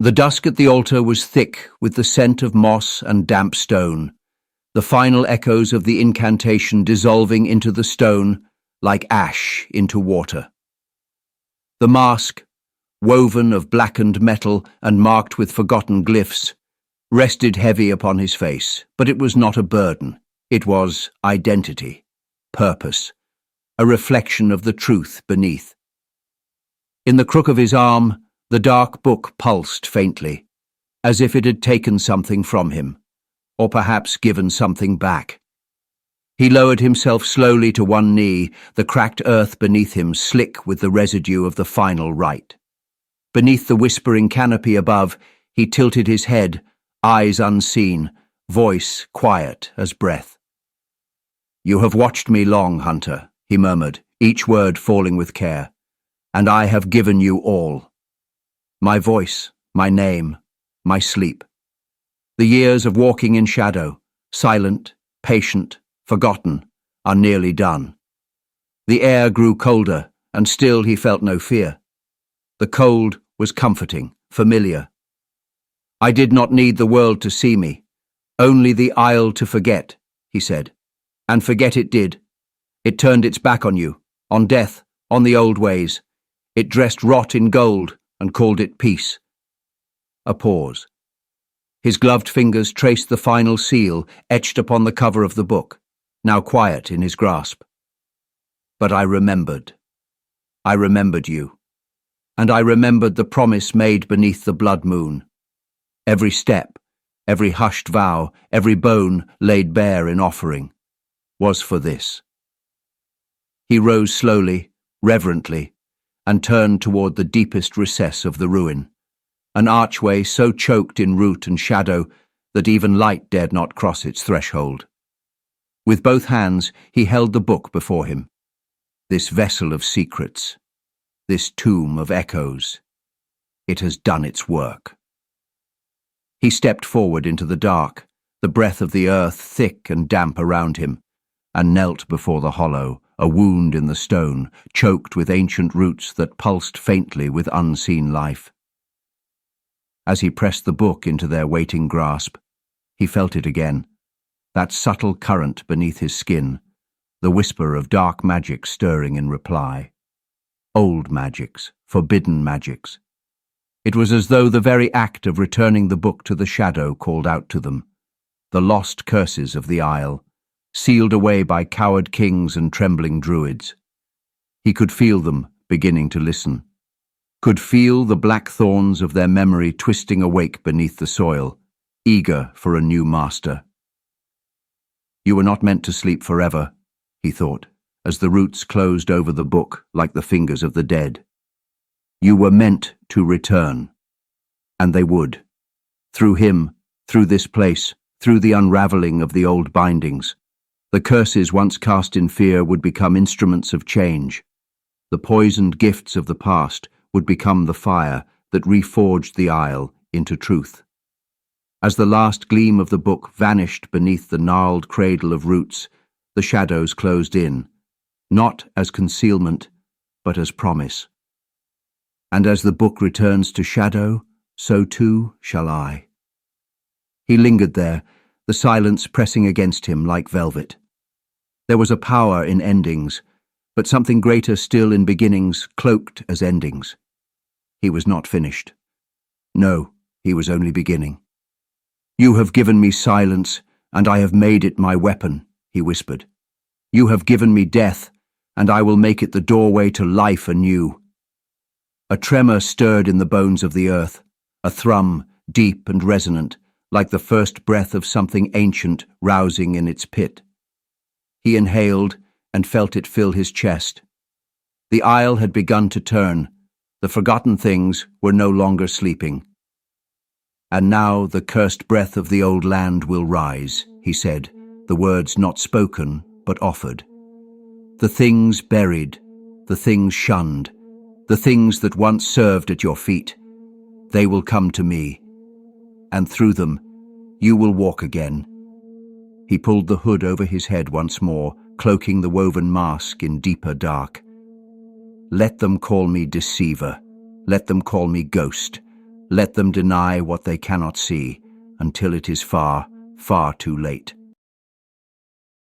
The dusk at the altar was thick with the scent of moss and damp stone, the final echoes of the incantation dissolving into the stone like ash into water. The mask, woven of blackened metal and marked with forgotten glyphs, rested heavy upon his face, but it was not a burden. It was identity, purpose, a reflection of the truth beneath. In the crook of his arm, the dark book pulsed faintly, as if it had taken something from him, or perhaps given something back. He lowered himself slowly to one knee, the cracked earth beneath him slick with the residue of the final rite. Beneath the whispering canopy above, he tilted his head, eyes unseen, voice quiet as breath. "You have watched me long, Hunter," he murmured, each word falling with care, "and I have given you all. My voice, my name, my sleep. The years of walking in shadow, silent, patient, forgotten, are nearly done." The air grew colder, and still he felt no fear. The cold was comforting, familiar. "I did not need the world to see me, only the isle to forget," he said. "And forget it did. It turned its back on you, on death, on the old ways. It dressed rot in gold and called it peace." A pause. His gloved fingers traced the final seal etched upon the cover of the book, now quiet in his grasp. "But I remembered. I remembered you. And I remembered the promise made beneath the blood moon. Every step, every hushed vow, every bone laid bare in offering, was for this." He rose slowly, reverently, and turned toward the deepest recess of the ruin, an archway so choked in root and shadow that even light dared not cross its threshold. With both hands he held the book before him. This vessel of secrets, this tomb of echoes, it has done its work. He stepped forward into the dark, the breath of the earth thick and damp around him, and knelt before the hollow, a wound in the stone, choked with ancient roots that pulsed faintly with unseen life. As he pressed the book into their waiting grasp, he felt it again, that subtle current beneath his skin, the whisper of dark magic stirring in reply. Old magics, forbidden magics. It was as though the very act of returning the book to the shadow called out to them, the lost curses of the Isle, sealed away by coward kings and trembling druids. He could feel them beginning to listen, could feel the black thorns of their memory twisting awake beneath the soil, eager for a new master. "You were not meant to sleep forever," he thought, as the roots closed over the book like the fingers of the dead. "You were meant to return." And they would. Through him, through this place, through the unraveling of the old bindings. The curses once cast in fear would become instruments of change. The poisoned gifts of the past would become the fire that reforged the Isle into truth. As the last gleam of the book vanished beneath the gnarled cradle of roots, the shadows closed in, not as concealment, but as promise. And as the book returns to shadow, so too shall I. He lingered there, the silence pressing against him like velvet. There was a power in endings, but something greater still in beginnings cloaked as endings. He was not finished. No, he was only beginning. "You have given me silence, and I have made it my weapon," he whispered. "You have given me death, and I will make it the doorway to life anew." A tremor stirred in the bones of the earth, a thrum, deep and resonant, like the first breath of something ancient rousing in its pit. He inhaled and felt it fill his chest. The Isle had begun to turn. The forgotten things were no longer sleeping. "And now the cursed breath of the old land will rise," he said, the words not spoken but offered. "The things buried, the things shunned, the things that once served at your feet, they will come to me, and through them you will walk again." He pulled the hood over his head once more, cloaking the woven mask in deeper dark. "Let them call me deceiver. Let them call me ghost. Let them deny what they cannot see, until it is far, far too late.